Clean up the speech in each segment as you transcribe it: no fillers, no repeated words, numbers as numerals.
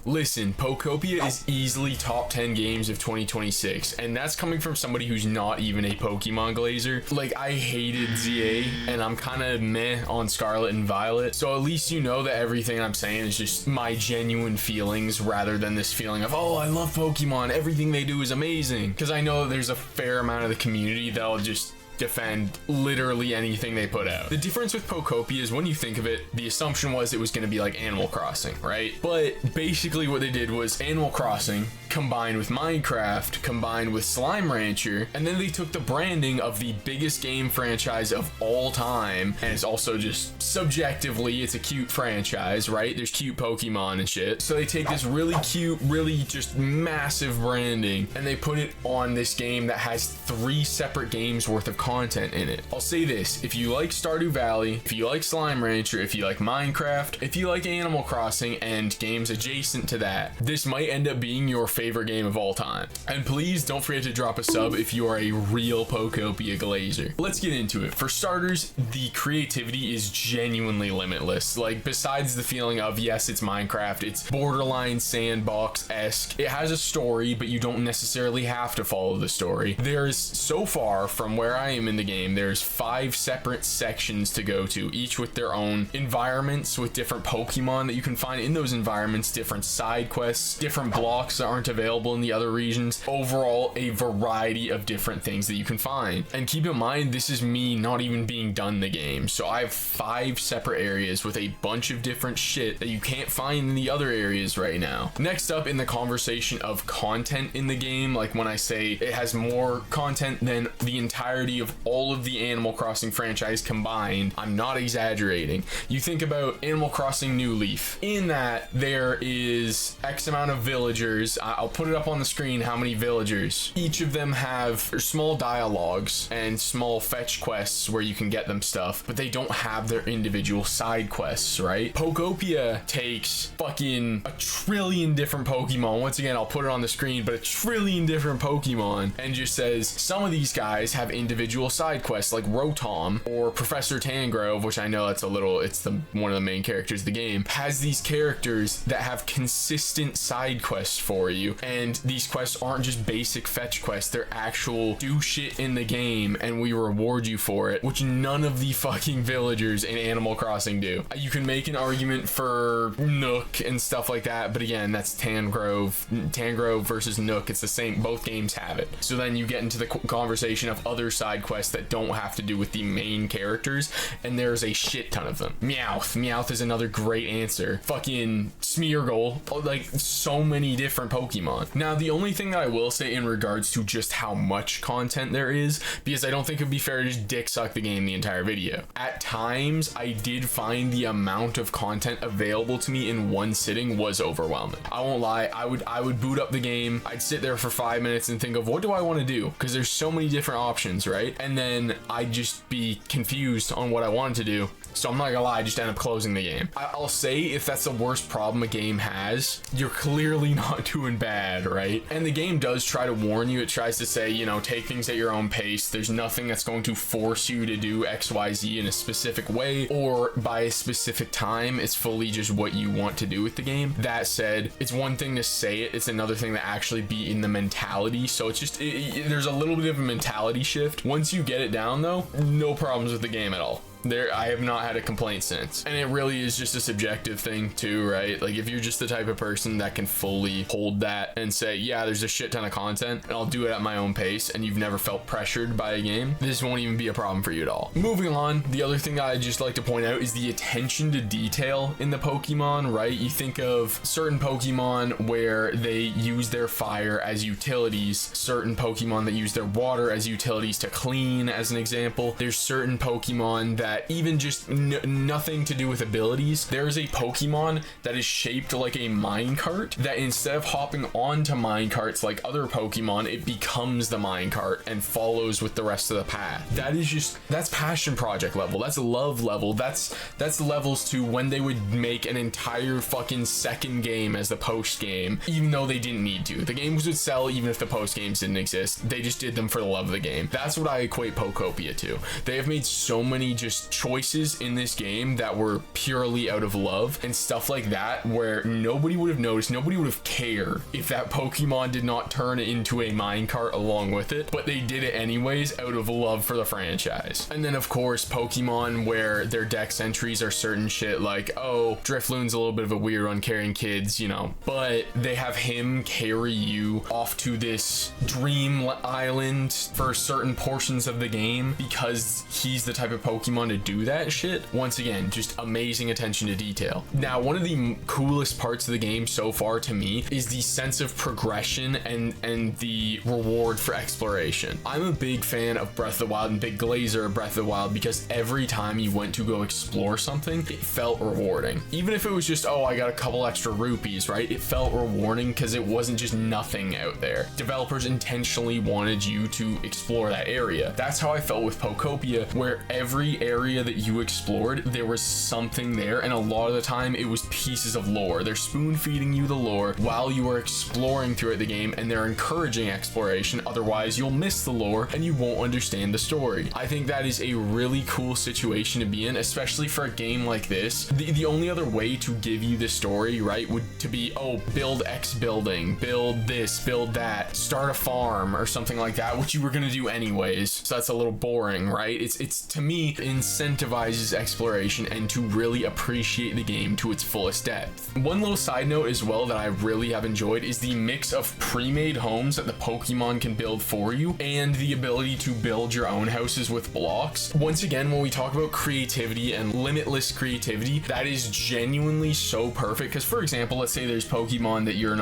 Listen, Pokopia is easily top 10 games of 2026, and that's coming from somebody who's not even a Pokemon glazer. Like, I hated ZA, and I'm kind of meh on Scarlet and Violet, so at least you know that everything I'm saying is just my genuine feelings rather than this feeling of, oh, I love Pokemon, everything they do is amazing. Because I know there's a fair amount of the community that'll just defend literally anything they put out. The difference with Pokopia is when you think of it, the assumption was it was going to be like Animal Crossing, right? But basically what they did was Animal Crossing combined with Minecraft, combined with Slime Rancher, and then they took the branding of the biggest game franchise of all time, and it's also just subjectively, it's a cute franchise, right? There's cute Pokemon and shit. So they take this really cute, really just massive branding, and they put it on this game that has 3 separate games worth of content in it. I'll say this, if you like Stardew Valley, if you like Slime Rancher, if you like Minecraft, if you like Animal Crossing and games adjacent to that, this might end up being your favorite game of all time. And please don't forget to drop a sub if you are a real Pokopia glazer. Let's get into it. For starters, the creativity is genuinely limitless. Like, besides the feeling of, yes, it's Minecraft, it's borderline sandbox-esque. It has a story, but you don't necessarily have to follow the story. There's, so far from where I am in the game, there's 5 separate sections to go to, each with their own environments, with different Pokemon that you can find in those environments, different side quests, different blocks that aren't available in the other regions. Overall, a variety of different things that you can find. And keep in mind, this is me not even being done the game. So I have 5 separate areas with a bunch of different shit that you can't find in the other areas right now. Next up in the conversation of content in the game, like when I say it has more content than the entirety of all of the Animal Crossing franchise combined, I'm not exaggerating. You think about Animal Crossing New Leaf. In that, there is X amount of villagers. I'll put it up on the screen how many villagers. Each of them have small dialogues and small fetch quests where you can get them stuff, but they don't have their individual side quests, right? Pokopia takes fucking a trillion different Pokemon. Once again, I'll put it on the screen, but a trillion different Pokemon, and just says some of these guys have individual side quests like Rotom or Professor Tangrove, which I know that's a little, it's the one of the main characters of the game, has these characters that have consistent side quests for you, and these quests aren't just basic fetch quests, they're actual do shit in the game and we reward you for it, which none of the fucking villagers in Animal Crossing do. You can make an argument for Nook and stuff like that, but again, that's Tangrove versus Nook, it's the same, both games have it. So then you get into the conversation of other side quests that don't have to do with the main characters, and there's a shit ton of them. Meowth is another great answer. Fucking Smeargle, like so many different Pokemon. Now, the only thing that I will say in regards to just how much content there is, because I don't think it'd be fair to just dick suck the game the entire video. At times, I did find the amount of content available to me in one sitting was overwhelming. I won't lie, I would boot up the game, I'd sit there for 5 minutes and think of what do I want to do? Because there's so many different options, right? And then I'd just be confused on what I wanted to do. So I'm not gonna lie, I just end up closing the game. I'll say if that's the worst problem a game has, you're clearly not doing bad, right? And the game does try to warn you. It tries to say, you know, take things at your own pace. There's nothing that's going to force you to do XYZ in a specific way or by a specific time. It's fully just what you want to do with the game. That said, it's one thing to say it, it's another thing to actually be in the mentality. So it's just, there's a little bit of a mentality shift. Once you get it down though, no problems with the game at all. I have not had a complaint since. And it really is just a subjective thing too, right? Like if you're just the type of person that can fully hold that and say, yeah, there's a shit ton of content and I'll do it at my own pace, and you've never felt pressured by a game, this won't even be a problem for you at all. Moving on, the other thing I'd just like to point out is the attention to detail in the Pokemon, right? You think of certain Pokemon where they use their fire as utilities, certain Pokemon that use their water as utilities to clean, as an example. There's certain Pokemon that even just nothing to do with abilities. There's a Pokemon that is shaped like a minecart that instead of hopping onto minecarts like other Pokemon, it becomes the minecart and follows with the rest of the path. That is just, that's passion project level. That's love level. That's levels to when they would make an entire fucking second game as the post game, even though they didn't need to. The games would sell even if the post games didn't exist. They just did them for the love of the game. That's what I equate Pokopia to. They have made so many just just choices in this game that were purely out of love and stuff like that, where nobody would have noticed, nobody would have cared if that Pokemon did not turn into a minecart along with it, but they did it anyways out of love for the franchise. And then of course Pokemon where their dex entries are certain shit like, oh, Drifloon's a little bit of a weird one carrying kids, you know, but they have him carry you off to this dream island for certain portions of the game because he's the type of Pokemon to do that shit. Once again, just amazing attention to detail. Now, one of the coolest parts of the game so far to me is the sense of progression and the reward for exploration. I'm a big fan of Breath of the Wild and big glazer of Breath of the Wild because every time you went to go explore something, it felt rewarding. Even if it was just, oh, I got a couple extra rupees, right? It felt rewarding because it wasn't just nothing out there. Developers intentionally wanted you to explore that area. That's how I felt with Pokopia, where every area that you explored, there was something there, and a lot of the time it was pieces of lore. They're spoon feeding you the lore while you are exploring throughout the game, and they're encouraging exploration. Otherwise, you'll miss the lore and you won't understand the story. I think that is a really cool situation to be in, especially for a game like this. The only other way to give you the story, right, would to be, oh, build X building, build this, build that, start a farm or something like that, which you were gonna do anyways. So that's a little boring, right? It's to me incentivizes exploration and to really appreciate the game to its fullest depth. One little side note as well that I really have enjoyed is the mix of pre-made homes that the Pokemon can build for you and the ability to build your own houses with blocks. Once again, when we talk about creativity and limitless creativity, that is genuinely so perfect. Because for example, let's say there's Pokemon that you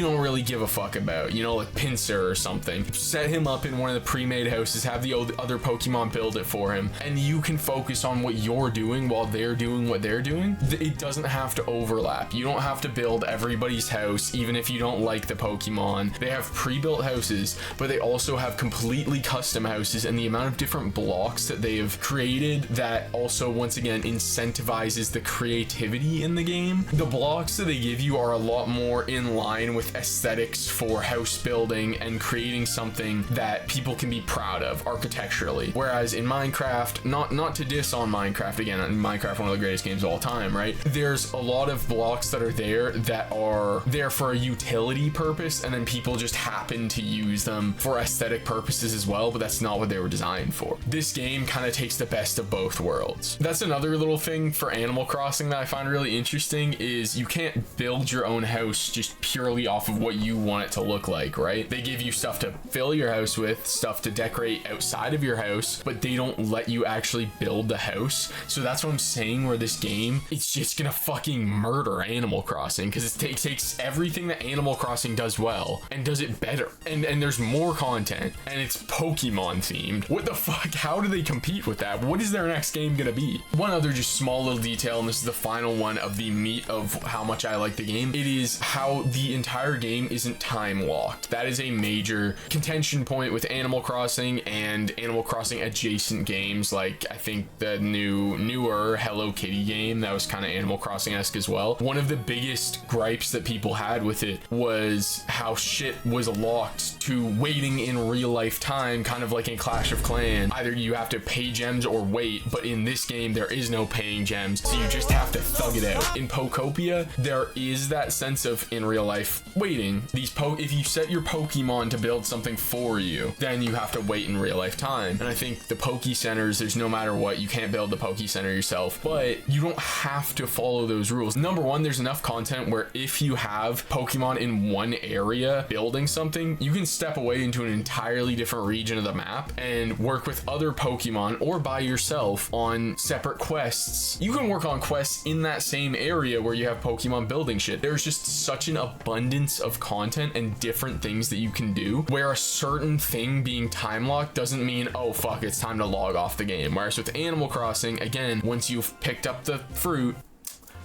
don't really give a fuck about, you know, like Pinsir or something. Set him up in one of the pre-made houses, have the other Pokemon build it for him, and you can focus on what you're doing while they're doing what they're doing. It doesn't have to overlap. You don't have to build everybody's house, even if you don't like the Pokemon. They have pre-built houses, but they also have completely custom houses, and the amount of different blocks that they have created that also once again incentivizes the creativity in the game. The blocks that they give you are a lot more in line with aesthetics for house building and creating something that people can be proud of architecturally. Whereas in Minecraft, not to diss on Minecraft, again, Minecraft one of the greatest games of all time, right? There's a lot of blocks that are there for a utility purpose, and then people just happen to use them for aesthetic purposes as well, but that's not what they were designed for. This game kind of takes the best of both worlds. That's another little thing for Animal Crossing that I find really interesting is you can't build your own house just purely off of what you want it to look like, right? They give you stuff to fill your house with, stuff to decorate outside of your house, but they don't let you actually build the house. So that's what I'm saying, where this game, it's just gonna fucking murder Animal Crossing because it takes everything that Animal Crossing does well and does it better. And there's more content and it's Pokemon themed. What the fuck? How do they compete with that? What is their next game gonna be? One other just small little detail, and this is the final one of the meat of how much I like the game. It is how the entire game isn't time locked. That is a major contention point with Animal Crossing and Animal Crossing adjacent games, like I think the newer Hello Kitty game that was kind of Animal Crossing-esque as well. One of the biggest gripes that people had with it was how shit was locked to waiting in real life time, kind of like in Clash of Clans. Either you have to pay gems or wait, but in this game there is no paying gems, so you just have to thug it out. In Pokopia, there is that sense of in real life waiting. If you set your Pokemon to build something for you, then you have to wait in real life time. And I think the Poke Centers, there's no matter what, you can't build the Poke Center yourself, but you don't have to follow those rules. Number one, there's enough content where if you have Pokemon in one area building something, you can step away into an entirely different region of the map and work with other Pokemon or by yourself on separate quests. You can work on quests in that same area where you have Pokemon building shit. There's just such an abundance of content and different things that you can do, where a certain thing being time locked doesn't mean, oh fuck, it's time to log off the game. Whereas with Animal Crossing, again, once you've picked up the fruit,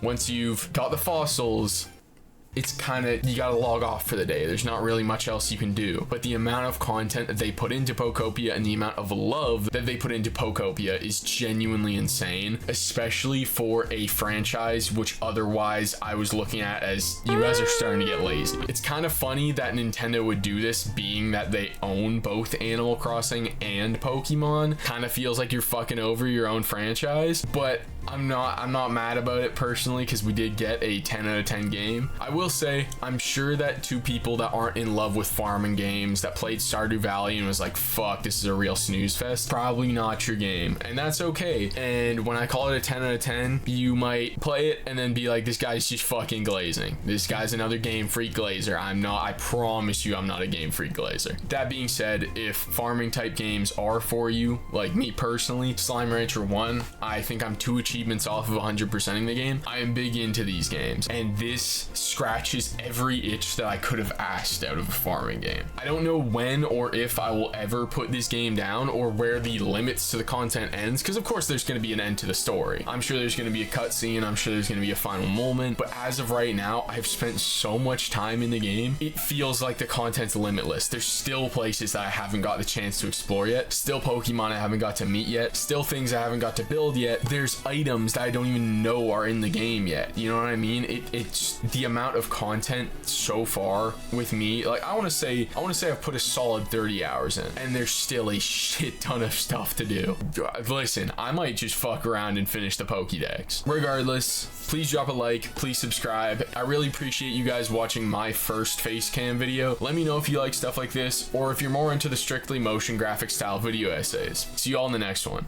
once you've got the fossils, it's kind of, you gotta log off for the day. There's not really much else you can do. But the amount of content that they put into Pokopia and the amount of love that they put into Pokopia is genuinely insane, especially for a franchise which otherwise I was looking at as, you guys are starting to get lazy. It's kind of funny that Nintendo would do this, being that they own both Animal Crossing and Pokemon. Kind of feels like you're fucking over your own franchise, but I'm not mad about it personally, because we did get a 10 out of 10 game. I will say, I'm sure that two people that aren't in love with farming games, that played Stardew Valley and was like, fuck, this is a real snooze fest, probably not your game, and that's okay. And when I call it a 10 out of 10, you might play it and then be like, this guy's just fucking glazing. This guy's another Game Freak glazer. I'm not, I promise you I'm not a Game Freak glazer. That being said, if farming type games are for you, like me personally, Slime Rancher 1, I think I'm 2 achievements off of 100%ing the game. I am big into these games, and this scratches every itch that I could have asked out of a farming game. I don't know when or if I will ever put this game down, or where the limits to the content ends, because of course there's going to be an end to the story. I'm sure there's going to be a cutscene, I'm sure there's going to be a final moment, but as of right now, I've spent so much time in the game, it feels like the content's limitless. There's still places that I haven't got the chance to explore yet, still Pokemon I haven't got to meet yet, still things I haven't got to build yet. There's items that I don't even know are in the game yet. You know what I mean? It's the amount of content so far with me. Like, I want to say I've put a solid 30 hours in, and there's still a shit ton of stuff to do. Listen, I might just fuck around and finish the Pokédex. Regardless, please drop a like, please subscribe. I really appreciate you guys watching my first face cam video. Let me know if you like stuff like this, or if you're more into the strictly motion graphic style video essays. See you all in the next one.